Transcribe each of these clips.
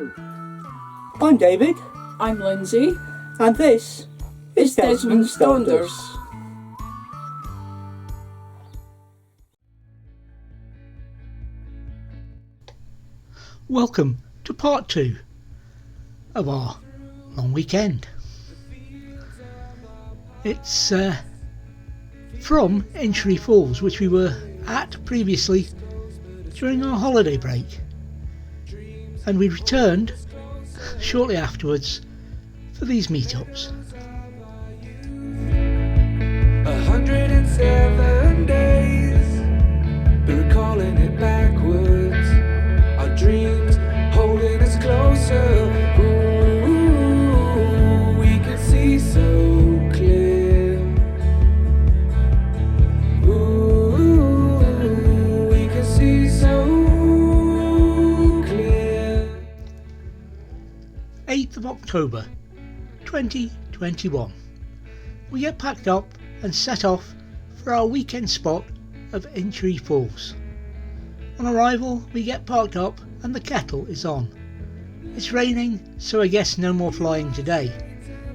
Hello, I'm David. I'm Lindsay. And this is Desmond's Thunders. Welcome to part 2 of our long weekend. It's from INCHREE Falls, which we were at previously during our holiday break, and we returned shortly afterwards for these meetups. 107 days, but recalling it backwards. Our dreams holding us closer. Ooh, we can see so clear. Ooh, we can see so clear. 8th of October 2021. We get packed up and set off for our weekend spot of INCHREE Falls. On arrival, we get parked up and the kettle is on. It's raining, so I guess no more flying today,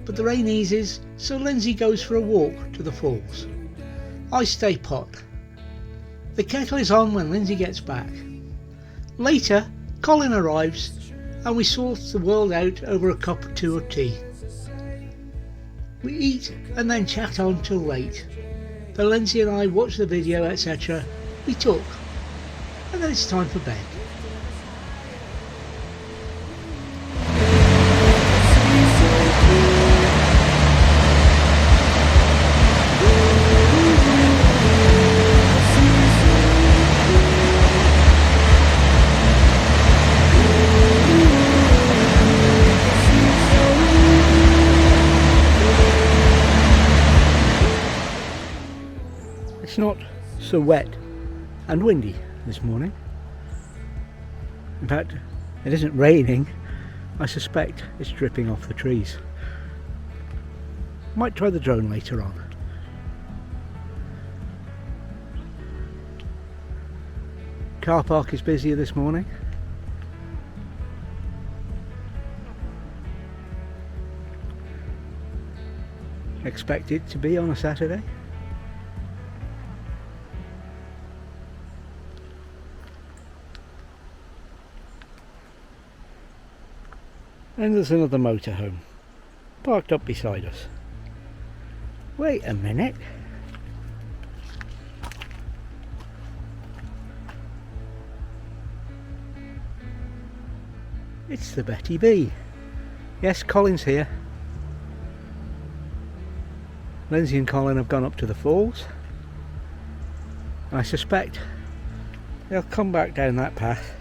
but the rain eases, so Lindsay goes for a walk to the falls. I stay put. The kettle is on when Lindsay gets back. Later, Colin arrives and we sort the world out over a cup or two of tea. We eat and then chat on till late. Though Lindsay and I watch the video, etc., we talk, and then it's time for bed. It's not so wet and windy this morning. In fact, it isn't raining. I suspect it's dripping off the trees. Might try the drone later on. Car park is busier this morning. Expect it to be on a Saturday. And there's another motorhome parked up beside us. Wait a minute. It's the Betty B. Yes, Colin's here. Lindsay and Colin have gone up to the falls. I suspect they'll come back down that path,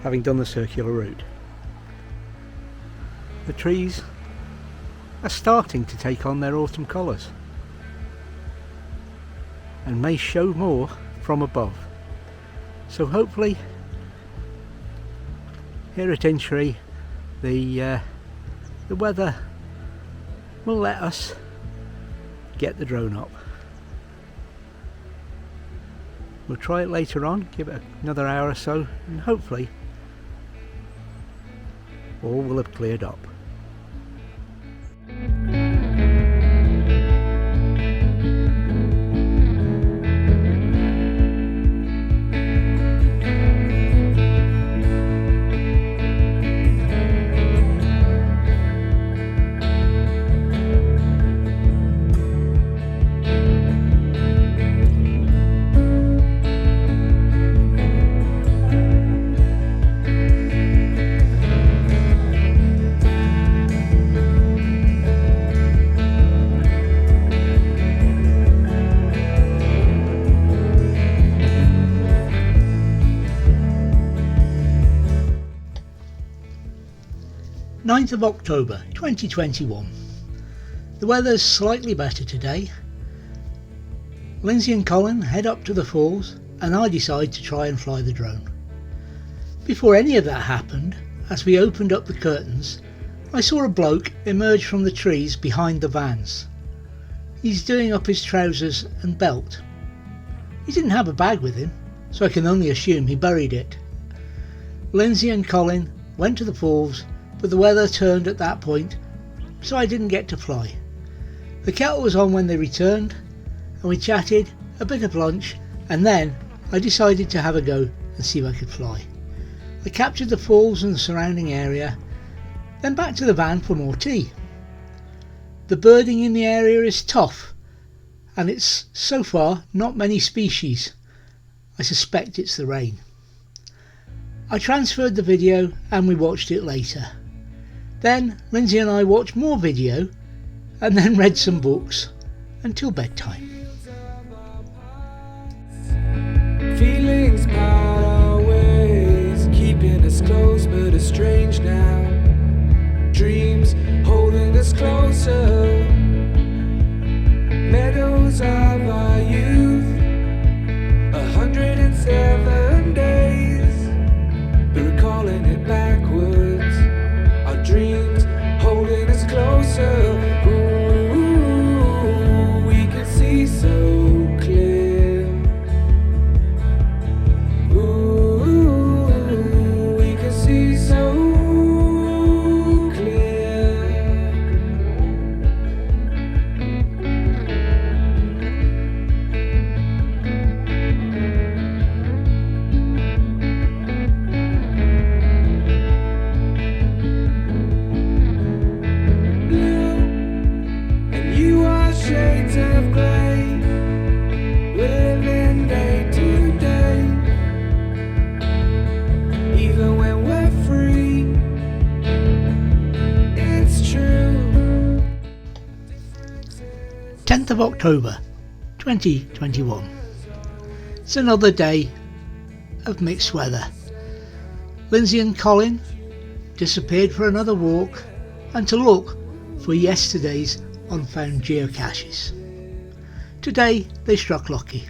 having done the circular route. The trees are starting to take on their autumn colours and may show more from above. So hopefully here at INCHREE the weather will let us get the drone up. We'll try it later on, give it another hour or so, and hopefully all will have cleared up. Ninth of October 2021. The weather's slightly better today. Lindsay and Colin head up to the falls and I decide to try and fly the drone. Before any of that happened, as we opened up the curtains, I saw a bloke emerge from the trees behind the vans. He's doing up his trousers and belt. He didn't have a bag with him, so I can only assume he buried it. Lindsay and Colin went to the falls, but the weather turned at that point, so I didn't get to fly. The kettle was on when they returned, and we chatted, a bit of lunch, and then I decided to have a go and see if I could fly. I captured the falls and the surrounding area, then back to the van for more tea. The birding in the area is tough, and it's so far not many species. I suspect it's the rain. I transferred the video and we watched it later. Then Lindsay and I watched more video and then read some books until bedtime. Feelings part our ways, keeping us close but estranged now. Dreams holding us closer, meadows of our youth, 107 days, but recalling it backwards. Our dreams holding us closer. Ooh, we can see so clear. Ooh, we can see so clear. 10th of October 2021. It's another day of mixed weather. Lindsay and Colin disappeared for another walk and to look for yesterday's unfound geocaches. Today they struck lucky.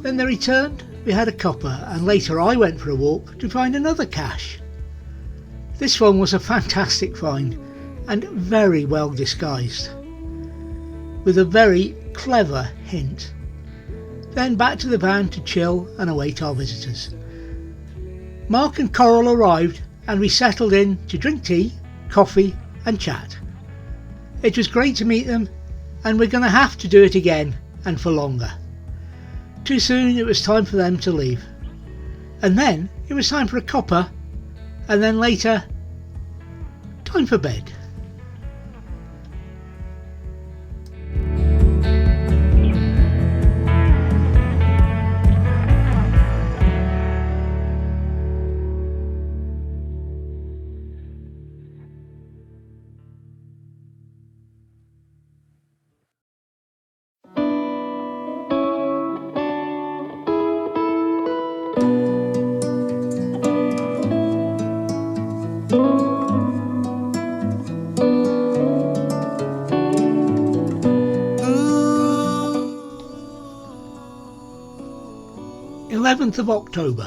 Then they returned, we had a cuppa, and later I went for a walk to find another cache. This one was a fantastic find and very well disguised, with a very clever hint. Then back to the van to chill and await our visitors. Mark and Coral arrived and we settled in to drink tea, coffee and chat. It was great to meet them, and we're going to have to do it again and for longer. Too soon it was time for them to leave. And then it was time for a cuppa, and then later, time for bed. of October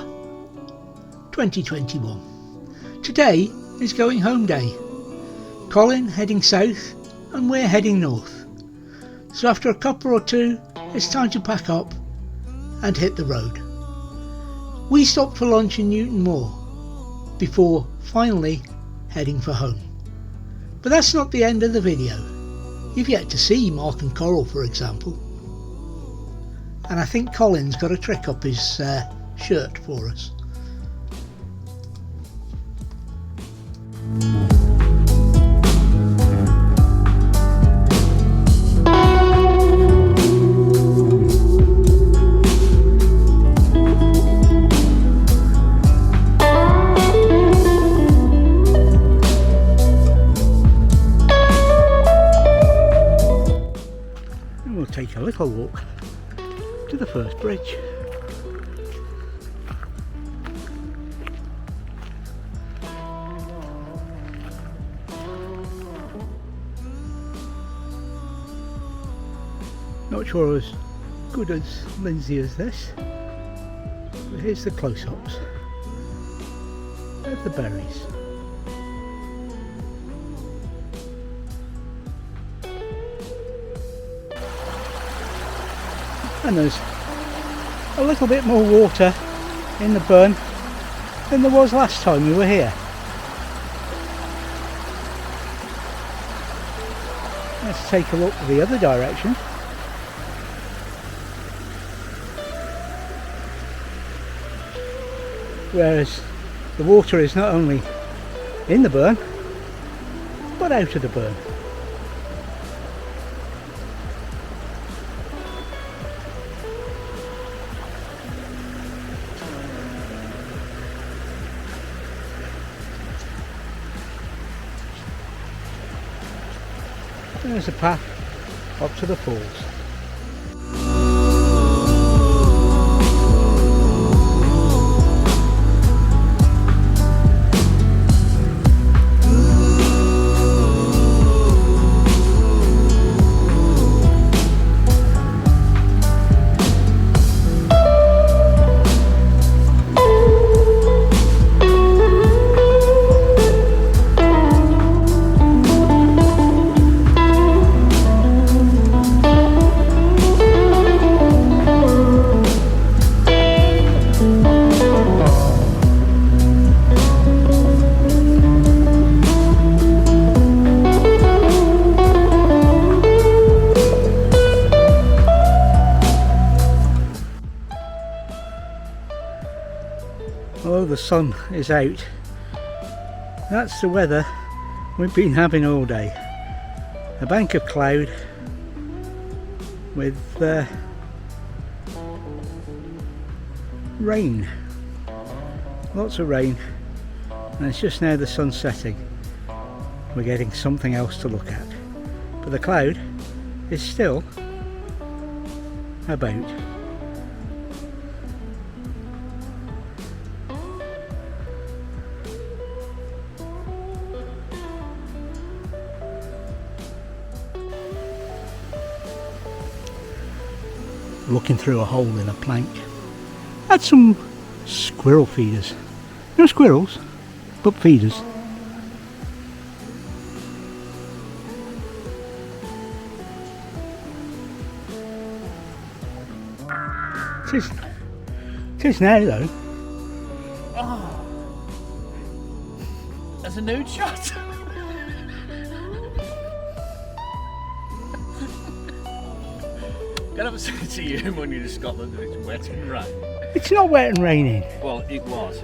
2021. Today is going home day. Colin heading south and we're heading north. So after a couple or two, it's time to pack up and hit the road. We stopped for lunch in Newton Moor before finally heading for home. But that's not the end of the video. You've yet to see Mark and Coral, for example. And I think Colin's got a trick up his shirt for us. And we'll take a little walk to the first bridge. Not sure as good as Lindsay as this, but here's the close-ups of the berries. And there's a little bit more water in the burn than there was last time we were here. Let's take a look the other direction. Whereas the water is not only in the burn, but out of the burn. There's a path up to the falls. Oh, the sun is out. That's the weather we've been having all day. A bank of cloud with rain. Lots of rain, and it's just now the sun setting. We're getting something else to look at. But the cloud is still about. Looking through a hole in a plank. Had some squirrel feeders. No squirrels, but feeders. It is now though. Oh, that's a nude shot. Can I say to you when you're in Scotland that it's wet and rain? It's not wet and raining. Well, it was.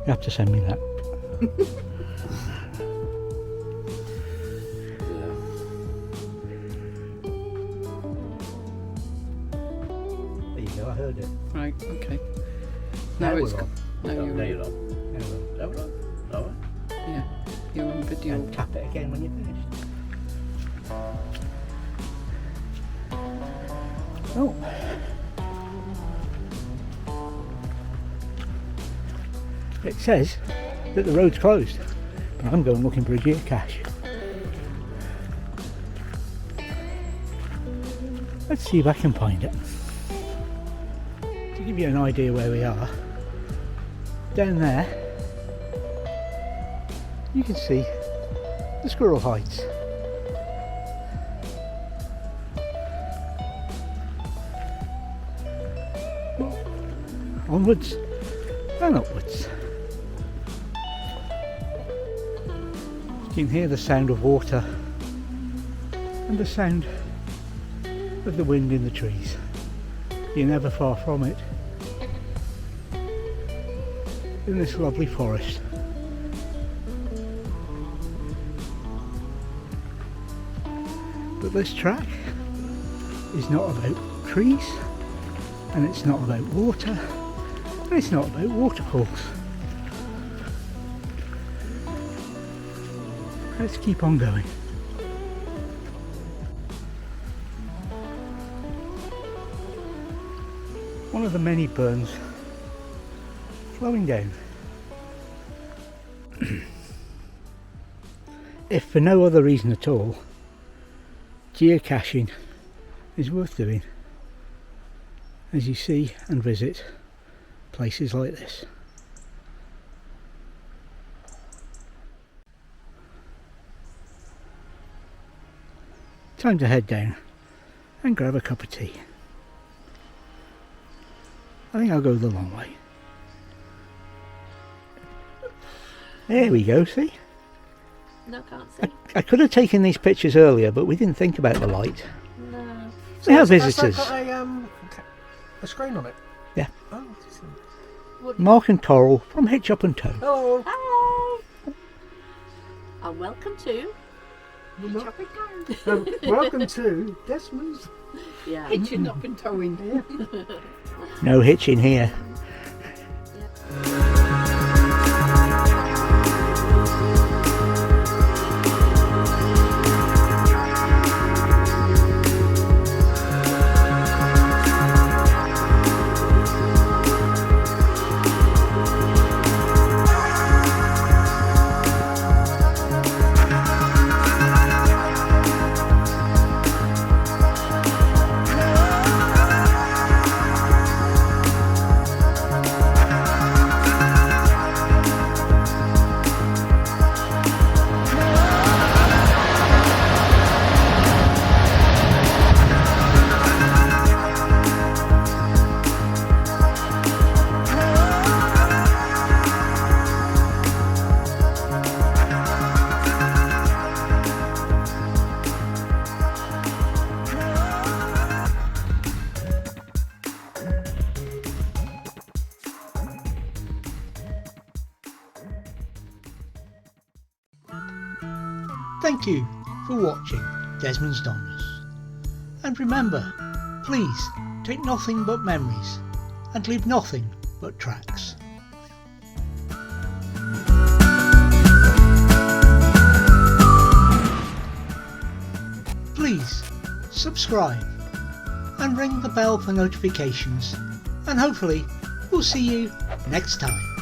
You have to send me that. There you go, I heard it. Right, okay. Now Now it's we're on. now Now you're you're on. Now we're on. Now we're on. yeah, you're on video. And tap it again when you're finished. Oh. It says that the road's closed, but I'm going looking for a geocache. Let's see if I can find it. To give you an idea where we are, down there you can see the squirrel hides. onwards and upwards. You can hear the sound of water and the sound of the wind in the trees. You're never far from it in this lovely forest. But this track is not about trees, and it's not about water, and it's not about waterfalls. Let's keep on going. One of the many burns flowing down. If for no other reason at all, geocaching is worth doing as you see and visit places like this. Time to head down and grab a cup of tea. I think I'll go the long way. There we go, see? No, can't see. I could have taken these pictures earlier, but we didn't think about the light. No. We have Has that visitors. got a screen on it? Yeah. Oh, Mark and Coral from Hitch Up and Toe. hello. Hi! And welcome to Chopping Down. Welcome to Desmond's. Yeah. Hitching up and towing. No hitching here. Thank you for watching Desmond's Donders. And remember, please take nothing but memories and leave nothing but tracks. Please subscribe and ring the bell for notifications, and hopefully we'll see you next time.